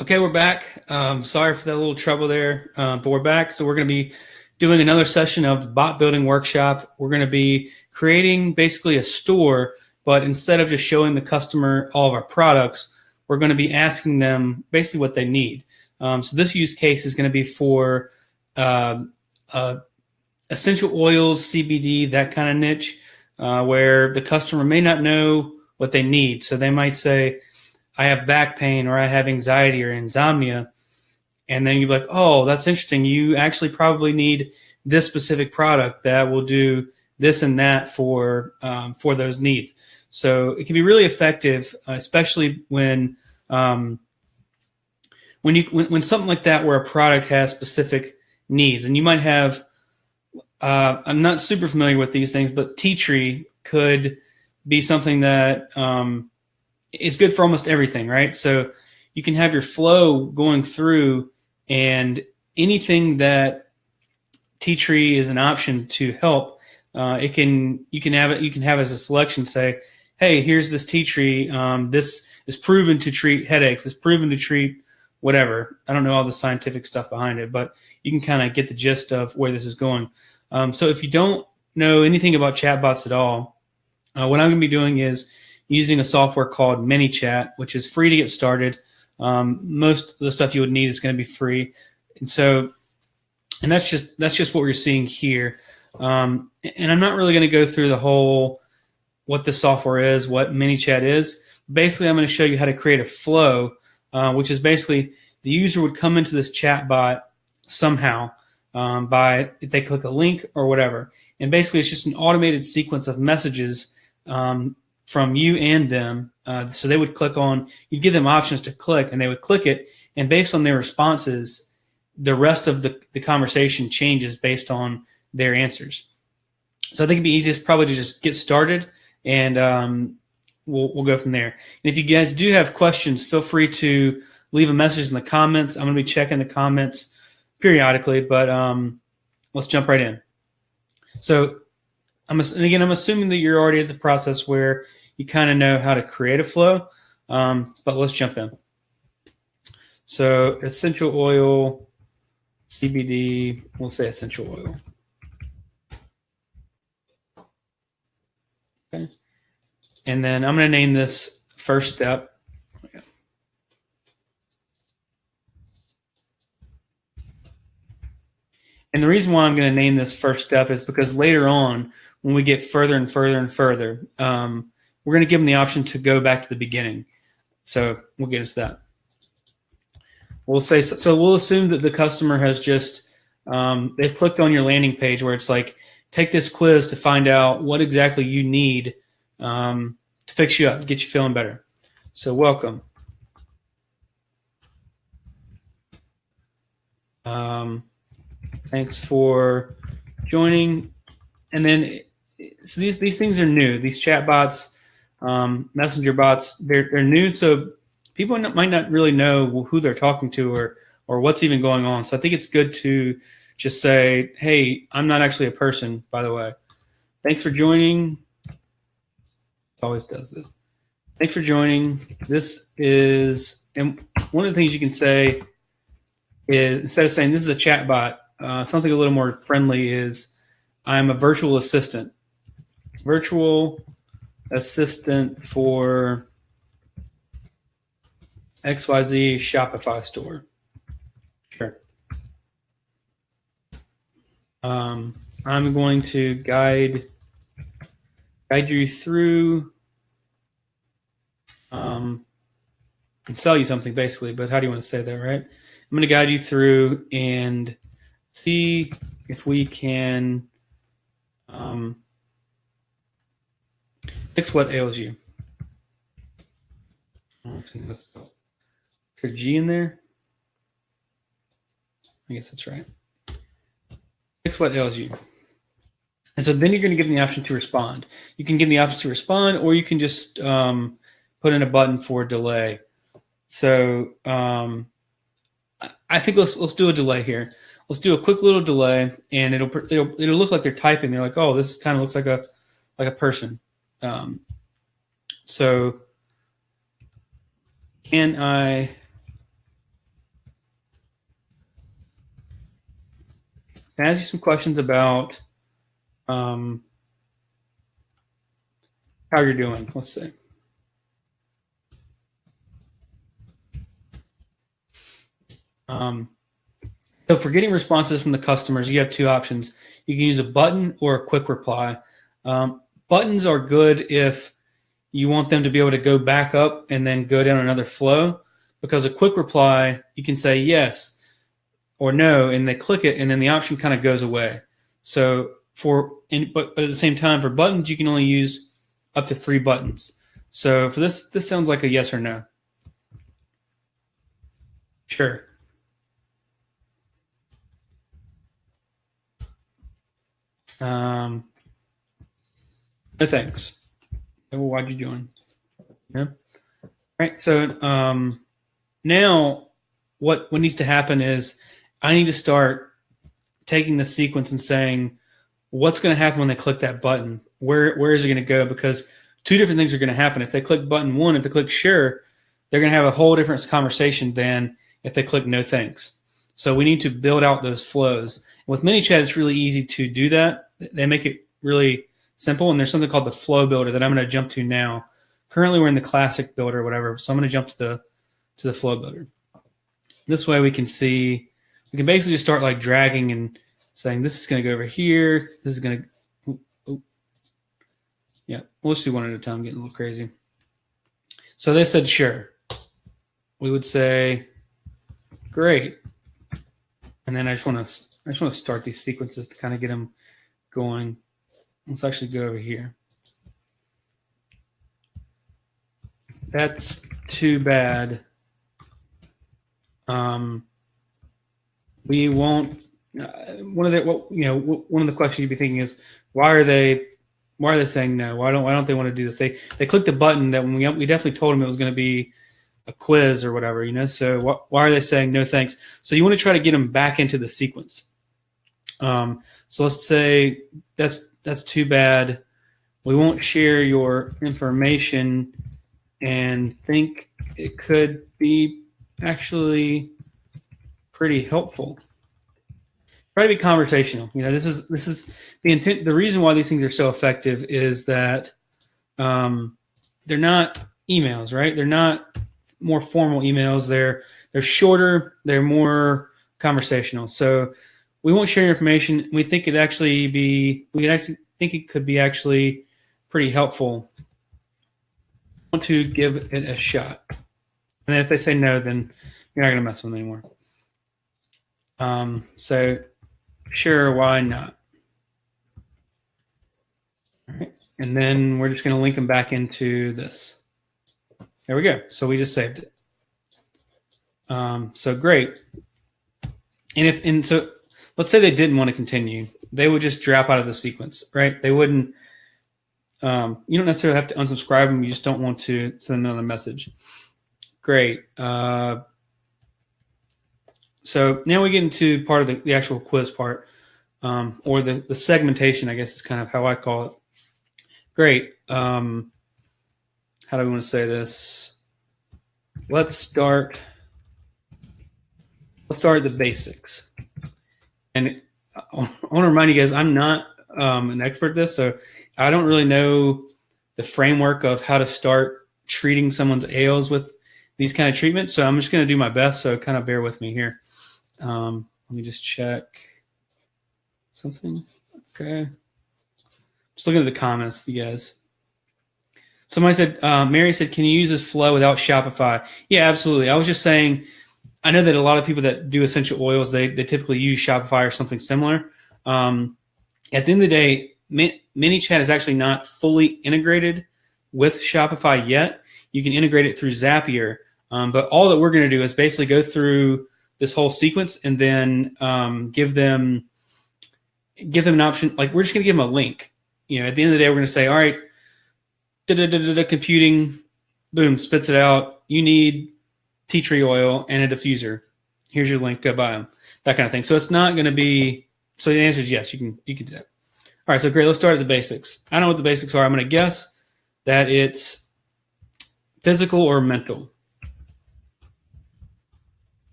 Okay, we're back. Sorry for that little trouble there, but we're back. So we're going to be doing another session of bot building workshop. We're going to be creating basically a store, but instead of just showing the customer all of our products, we're going to be asking them basically what they need. So this use case is going to be for essential oils, CBD, that kind of niche, where the customer may not know what they need. So they might say, I have back pain or I have anxiety or insomnia. And then you're like, oh, that's interesting. You actually probably need this specific product that will do this and that for those needs. So it can be really effective, especially when something like that where a product has specific needs. And you might have, I'm not super familiar with these things, but tea tree could be something that is good for almost everything, right? So you can have your flow going through, and anything that tea tree is an option to help. You can have as a selection. Say, hey, here's this tea tree. This is proven to treat headaches. It's proven to treat whatever. I don't know all the scientific stuff behind it, but you can kind of get the gist of where this is going. So if you don't know anything about chatbots at all, what I'm going to be doing is using a software called ManyChat, which is free to get started. Most of the stuff you would need is going to be free, and that's just what we're seeing here. And I'm not really going to go through the whole what the software is, what ManyChat is. Basically, I'm going to show you how to create a flow, which is basically the user would come into this chatbot somehow by if they click a link or whatever, and basically it's just an automated sequence of messages from you and them. So they would click on, you'd give them options to click, and they would click it, and based on their responses, the rest of the conversation changes based on their answers. So I think it'd be easiest probably to just get started, and we'll go from there. And if you guys do have questions, feel free to leave a message in the comments. I'm going to be checking the comments periodically, but let's jump right in. So I'm assuming that you're already at the process where you kind of know how to create a flow, but let's jump in. So essential oil, CBD, we'll say essential oil. Okay. And then I'm going to name this first step. And the reason why I'm going to name this first step is because later on, when we get further and further and further, we're going to give them the option to go back to the beginning. So we'll get into that. We'll assume that the customer has just, they've clicked on your landing page where it's like, take this quiz to find out what exactly you need to fix you up, get you feeling better. So welcome. Thanks for joining. And then, so these things are new. These chat bots, messenger bots, they're new. So people might not really know who they're talking to or what's even going on. So I think it's good to just say, hey, I'm not actually a person, by the way. Thanks for joining. It always does this. Thanks for joining. This is, and one of the things you can say is, instead of saying this is a chat bot, something a little more friendly is, I'm a virtual assistant. Virtual assistant for XYZ Shopify store. Sure. I'm going to guide you through and sell you something basically, but how do you want to say that, right? I'm going to guide you through and see if we can fix what ails you. Is there G in there? I guess that's right. Fix what ails you. And so then you're going to give them the option to respond. You can give them the option to respond, or you can just put in a button for delay. So I think let's do a delay here. Let's do a quick little delay, and it'll look like they're typing. They're like, oh, this kind of looks like a person. So can I can I ask you some questions about how you're doing? Let's see. So for getting responses from the customers, you have two options. You can use a button or a quick reply. Buttons are good if you want them to be able to go back up and then go down another flow, because a quick reply, you can say yes or no, and they click it, and then the option kind of goes away. So but at the same time, for buttons, you can only use up to 3 buttons. So for this sounds like a yes or no. Sure. No thanks. Oh, why'd you join? Yeah. All right. So now what needs to happen is I need to start taking the sequence and saying what's going to happen when they click that button. Where is it going to go? Because 2 different things are going to happen. If they click button 1, if they click share, they're going to have a whole different conversation than if they click no thanks. So we need to build out those flows. With ManyChat, it's really easy to do that. They make it really simple, and there's something called the flow builder that I'm going to jump to now. Currently, we're in the classic builder or whatever, so I'm going to jump to the flow builder. This way we can see, we can basically just start like dragging and saying this is going to go over here. This is going to, yeah, we'll just do one at a time, getting a little crazy. So they said sure. We would say great, and then I just want to start these sequences to kind of get them going. Let's actually go over here. That's too bad. We won't. One of the questions you'd be thinking is, why are they saying no? Why don't they want to do this? They clicked a button that when we definitely told them it was going to be a quiz or whatever, So why are they saying no thanks? So you want to try to get them back into the sequence. So let's say that's too bad. We won't share your information and think it could be actually pretty helpful. Try to be conversational. This is the intent. The reason why these things are so effective is that they're not emails, right? They're not more formal emails. They're shorter. They're more conversational. So we won't share your information. We think it could be actually pretty helpful. I want to give it a shot. And then if they say no, then you're not going to mess with them anymore. So sure, why not? All right. And then we're just going to link them back into this. There we go. So we just saved it. So great. And so let's say they didn't want to continue. They would just drop out of the sequence, right? They wouldn't. You don't necessarily have to unsubscribe them. You just don't want to send another message. Great. So now we get into part of the actual quiz part, or the segmentation, I guess is kind of how I call it. Great. How do we want to say this? Let's start at the basics. And I want to remind you guys, I'm not an expert at this, so I don't really know the framework of how to start treating someone's ails with these kind of treatments. So I'm just going to do my best. So kind of bear with me here. Let me just check something. Okay. Just looking at the comments, you guys. Somebody said, Mary said, can you use this flow without Shopify? Yeah, absolutely. I was just saying, I know that a lot of people that do essential oils, they typically use Shopify or something similar. At the end of the day, ManyChat is actually not fully integrated with Shopify yet. You can integrate it through Zapier. But all that we're going to do is basically go through this whole sequence and then give them an option. Like, we're just going to give them a link. At the end of the day, we're going to say, all right, computing, boom, spits it out. You need tea tree oil and a diffuser. Here's your link. Go buy them. That kind of thing. So it's not going to be. So the answer is yes. You can do that. All right. So great. Let's start at the basics. I don't know what the basics are. I'm going to guess that it's physical or mental.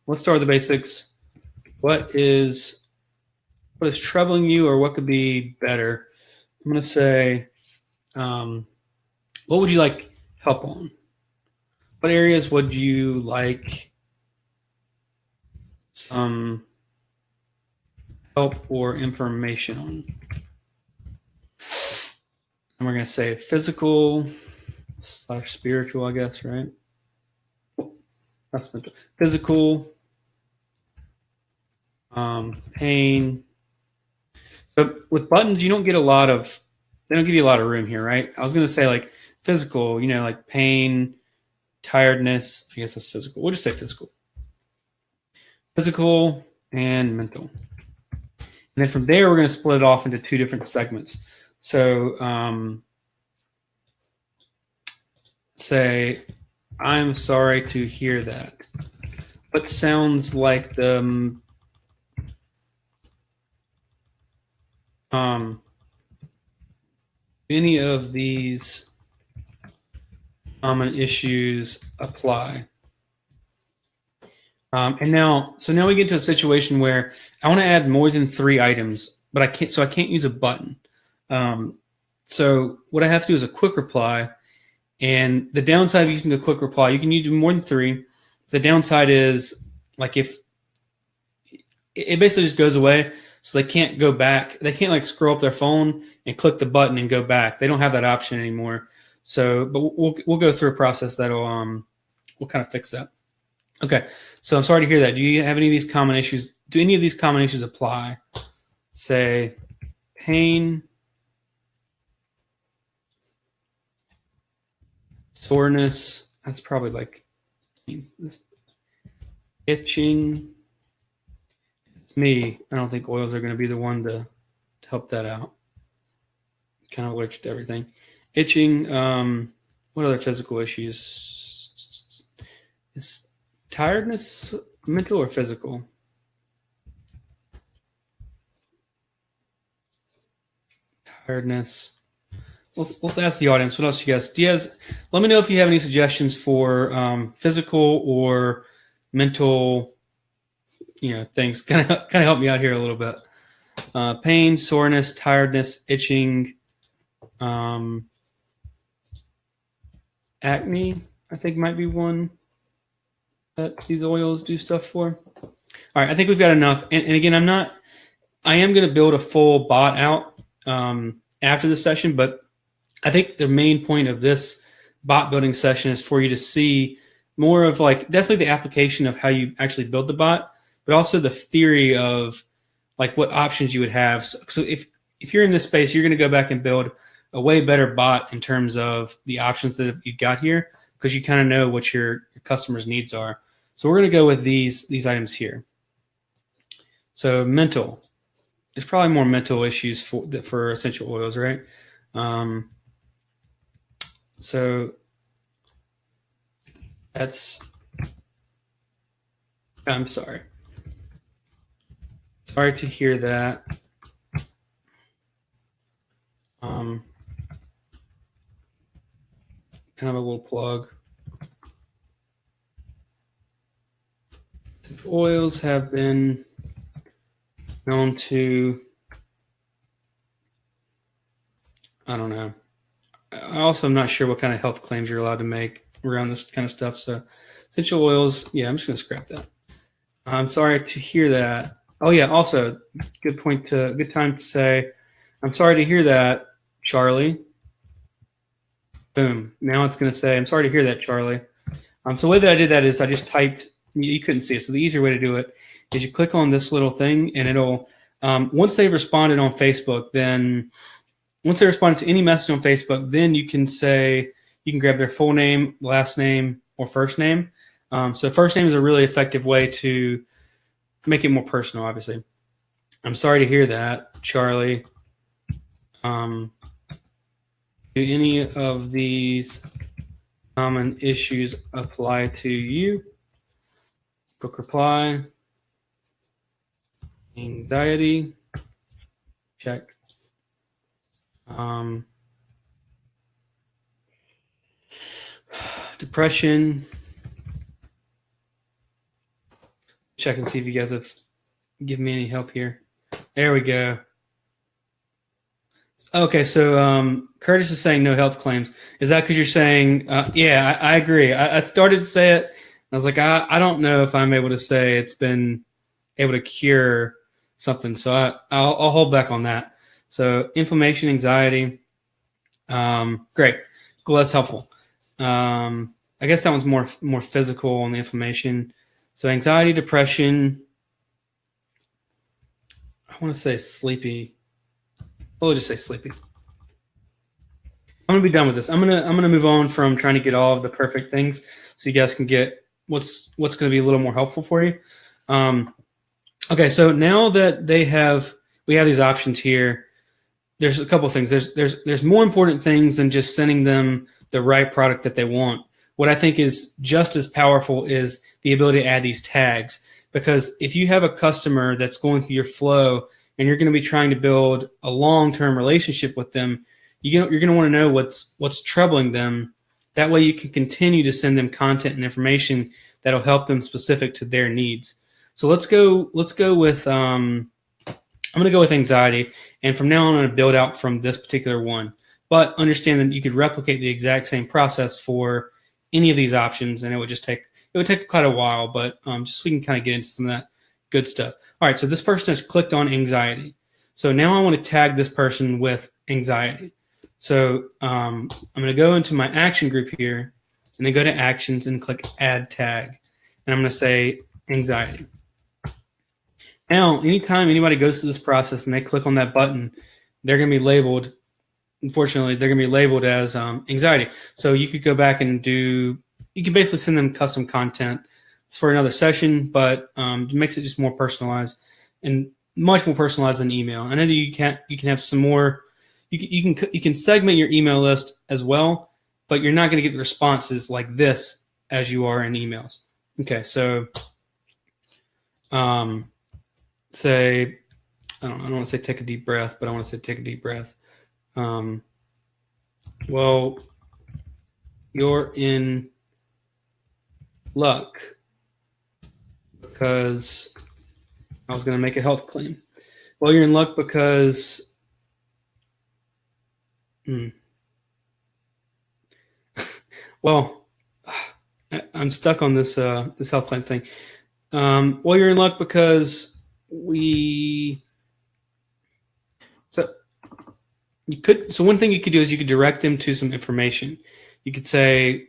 Let's start with the basics. What is what is troubling you or what could be better. I'm going to say, what would you like help on? What areas would you like some help or information on? And we're going to say physical / spiritual, I guess, right? That's mental. Physical, pain. But with buttons, you don't get a lot of, they don't give you a lot of room here, right? I was going to say like physical, like pain, tiredness. I guess that's physical. We'll just say physical. Physical and mental. And then from there, we're going to split it off into two different segments. So say, I'm sorry to hear that. What sounds like the any of these common issues apply? And now we get to a situation where I want to add more than 3 items, but I can't use a button. So what I have to do is a quick reply. And the downside of using a quick reply, you can use more than 3. The downside is like if it basically just goes away, so they can't go back. They can't like scroll up their phone and click the button and go back. They don't have that option anymore. So, but we'll go through a process that'll we'll kind of fix that. Okay, so I'm sorry to hear that. Do you have any of these common issues? Do any of these common issues apply? Say, pain, soreness. That's probably like itching. It's me. I don't think oils are going to be the one to help that out. Kind of allergic to everything. Itching. What other physical issues? Is tiredness mental or physical? Tiredness. Let's ask the audience. What else you guys? Let me know if you have any suggestions for physical or mental, things. Kind of help me out here a little bit. Pain, soreness, tiredness, itching, acne. I think might be one that these oils do stuff for. All right, I think we've got enough. And again, I am going to build a full bot out after the session, but I think the main point of this bot building session is for you to see more of like definitely the application of how you actually build the bot, but also the theory of like what options you would have. So if you're in this space, you're going to go back and build a way better bot in terms of the options that you got here, because you kind of know what your customers' needs are. So we're going to go with these items here. So mental. There's probably more mental issues for essential oils, right? So I'm sorry. Sorry to hear that. Kind of a little plug. Oils have been known to, I don't know. I also am not sure what kind of health claims you're allowed to make around this kind of stuff. So essential oils, yeah, I'm just going to scrap that. I'm sorry to hear that. Oh yeah, also good time to say, I'm sorry to hear that, Charlie. Boom. Now it's going to say, I'm sorry to hear that, Charlie. So the way that I did that is I just typed, you couldn't see it. So the easier way to do it is you click on this little thing and it'll, once they've responded on Facebook, then once they respond to any message on Facebook, then you can grab their full name, last name, or first name. So first name is a really effective way to make it more personal, obviously. I'm sorry to hear that, Charlie. Do any of these common issues apply to you? Quick reply. Anxiety. Check. Depression. Check and see if you guys have given me any help here. There we go. Okay, so Curtis is saying no health claims. Is that because you're saying, yeah, I agree. I started to say it. I was like, I don't know if I'm able to say it's been able to cure something. So I'll hold back on that. So inflammation, anxiety. Great. Cool, that's helpful. I guess that one's more physical on the inflammation. So anxiety, depression. I want to say sleepy. We'll just say sleepy. I'm gonna be done with this. I'm gonna move on from trying to get all of the perfect things, so you guys can get what's gonna be a little more helpful for you. Okay, so now that we have these options here, there's a couple of things. There's more important things than just sending them the right product that they want. What I think is just as powerful is the ability to add these tags, because if you have a customer that's going through your flow and you're going to be trying to build a long-term relationship with them, you're going to want to know what's troubling them. That way you can continue to send them content and information that'll help them specific to their needs. So let's go with I'm going to go with anxiety, and from now on I'm going to build out from this particular one. But understand that you could replicate the exact same process for any of these options, and it would take quite a while, but just so we can kind of get into some of that good stuff. All right, so this person has clicked on anxiety. So now I want to tag this person with anxiety. So I'm going to go into my action group here, and then go to actions and click add tag. And I'm going to say anxiety. Now, anytime anybody goes through this process and they click on that button, they're going to be labeled, unfortunately, they're going to be labeled as anxiety. So you could go back and you can basically send them custom content. It's for another session, but it makes it just more personalized and much more personalized than email. I know that you can have some more, you can segment your email list as well, but you're not going to get the responses like this as you are in emails. Okay, so say, I don't want to say take a deep breath, but I want to say take a deep breath. Well, you're in luck because I was going to make a health claim. Well, you're in luck because well, I'm stuck on this health claim thing. Well, you're in luck because so one thing you could do is you could direct them to some information. You could say,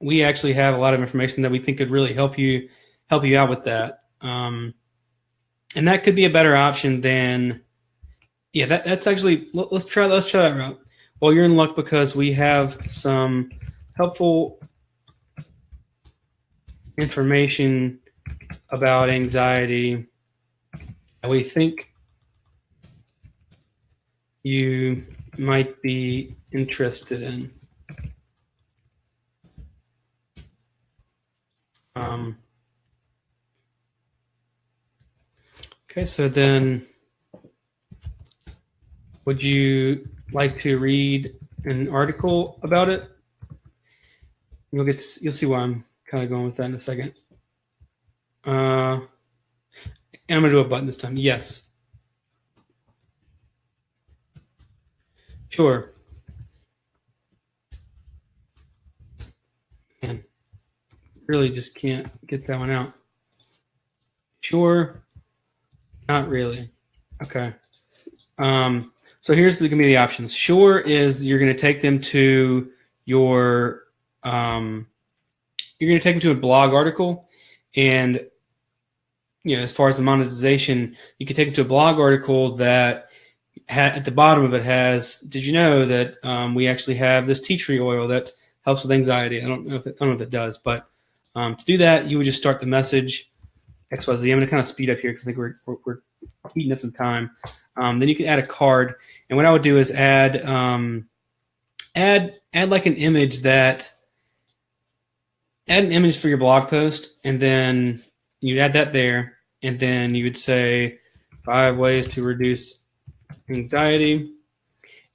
we actually have a lot of information that we think could really help you out with that. And that could be a better option than, yeah, that's actually, let's try that route. Well, you're in luck because we have some helpful information about anxiety that we think you might be interested in. Okay, so then would you like to read an article about it? You'll see why I'm kind of going with that in a second. And I'm going to do a button this time. Yes. Sure. Man, really just can't get that one out. Sure. Not really. Okay. So here's going to be the options. Sure is you're going to take them to your you're going to take them to a blog article, and as far as the monetization, you can take them to a blog article that at the bottom of it has, did you know that we actually have this tea tree oil that helps with anxiety? I don't know if it does, but to do that, you would just start the message XYZ. I'm going to kind of speed up here because I think we're eating up some time. Then you can add a card, and what I would do is add like an image for your blog post, and then you'd add that there, and then you would say 5 ways to reduce anxiety,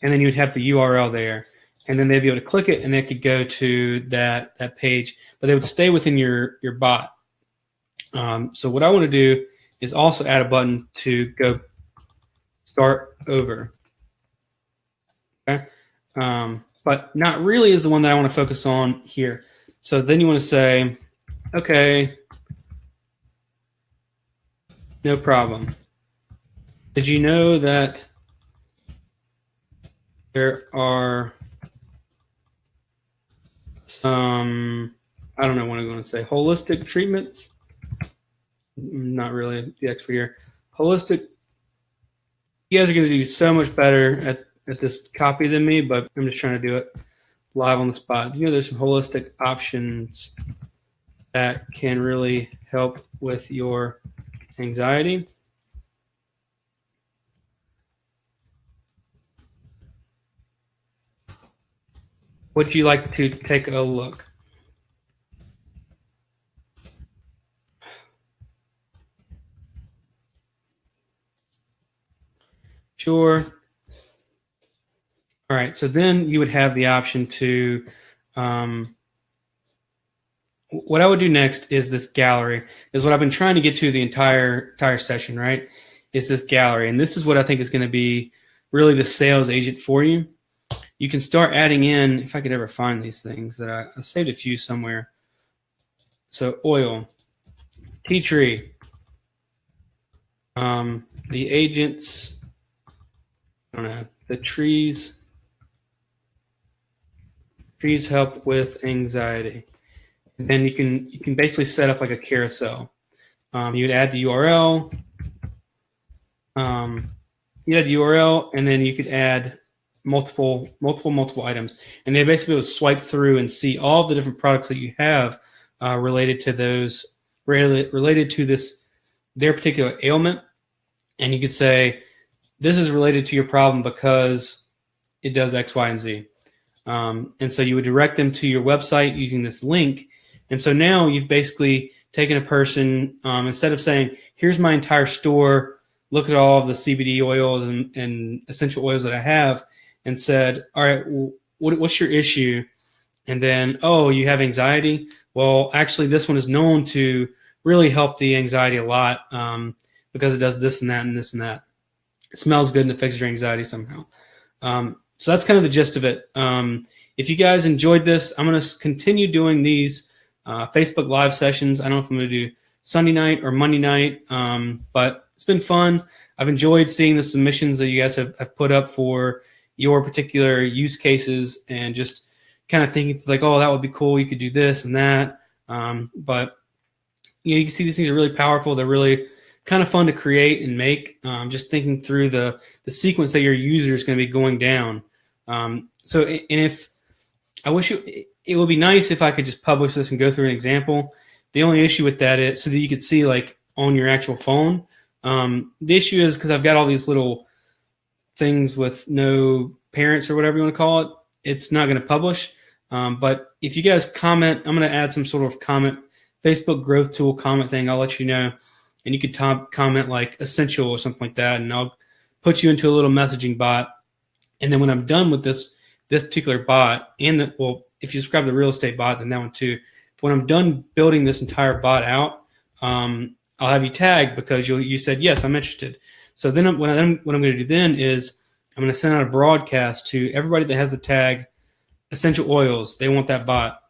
and then you would have the URL there, and then they'd be able to click it, and they could go to that page, but they would stay within your bot. So what I want to do is also add a button to go start over. Okay. But not really is the one that I want to focus on here. So then you want to say, okay, no problem. Did you know that there are some, I don't know what I'm going to say, holistic treatments? Not really the expert here. Holistic, you guys are going to do so much better at this copy than me, but I'm just trying to do it live on the spot. You know, there's some holistic options that can really help with your anxiety. Would you like to take a look? Sure. All right, so then you would have the option to, what I would do next is this gallery, is what I've been trying to get to the entire session, right? Is this gallery. And this is what I think is going to be really the sales agent for you. You can start adding in, if I could ever find these things, that I saved a few somewhere. So oil, tea tree, the agents, I don't know, the trees help with anxiety. And then you can basically set up like a carousel. You would add the URL. You add the URL, and then you could add multiple items. And they basically would swipe through and see all the different products that you have related to those, related to their particular ailment. And you could say, this is related to your problem because it does X, Y, and Z. And so you would direct them to your website using this link. And so now you've basically taken a person, instead of saying, here's my entire store, look at all of the CBD oils and essential oils that I have, and said, all right, well, what's your issue? And then, oh, you have anxiety? Well, actually, this one is known to really help the anxiety a lot because it does this and that and this and that. It smells good and it fixes your anxiety somehow. So that's kind of the gist of it. If you guys enjoyed this, I'm going to continue doing these Facebook Live sessions. I don't know if I'm going to do Sunday night or Monday night, but it's been fun. I've enjoyed seeing the submissions that you guys have put up for your particular use cases and just kind of thinking like, oh, that would be cool. You could do this and that. But you can see these things are really powerful. They're really kind of fun to create and make. Just thinking through the sequence that your user is going to be going down. So, and if I wish it would be nice if I could just publish this and go through an example. The only issue with that is so that you could see like on your actual phone. The issue is because I've got all these little things with no parents or whatever you want to call it, it's not going to publish. But if you guys comment, I'm going to add some sort of comment, Facebook growth tool comment thing. I'll let you know. And you could comment like essential or something like that. And I'll put you into a little messaging bot. And then when I'm done with this particular bot and if you subscribe to the real estate bot, then that one too. But when I'm done building this entire bot out, I'll have you tagged because you said, yes, I'm interested. So then what I'm going to do then is I'm going to send out a broadcast to everybody that has the tag essential oils. They want that bot.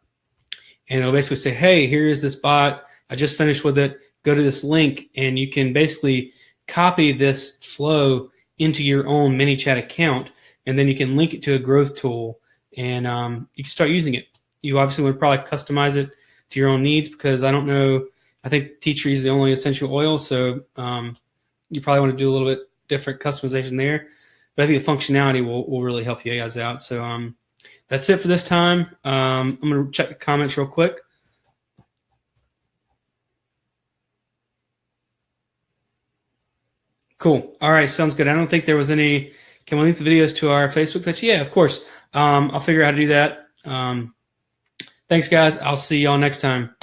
And it'll basically say, hey, here is this bot. I just finished with it. Go to this link and you can basically copy this flow into your own ManyChat account. And then you can link it to a growth tool and you can start using it. You obviously would probably customize it to your own needs because I don't know. I think tea tree is the only essential oil, so you probably want to do a little bit different customization there. But I think the functionality will really help you guys out. So that's it for this time. I'm going to check the comments real quick. Cool. All right, sounds good. I don't think there was any. Can we link the videos to our Facebook page? Yeah, of course. I'll figure out how to do that. Thanks, guys. I'll see y'all next time.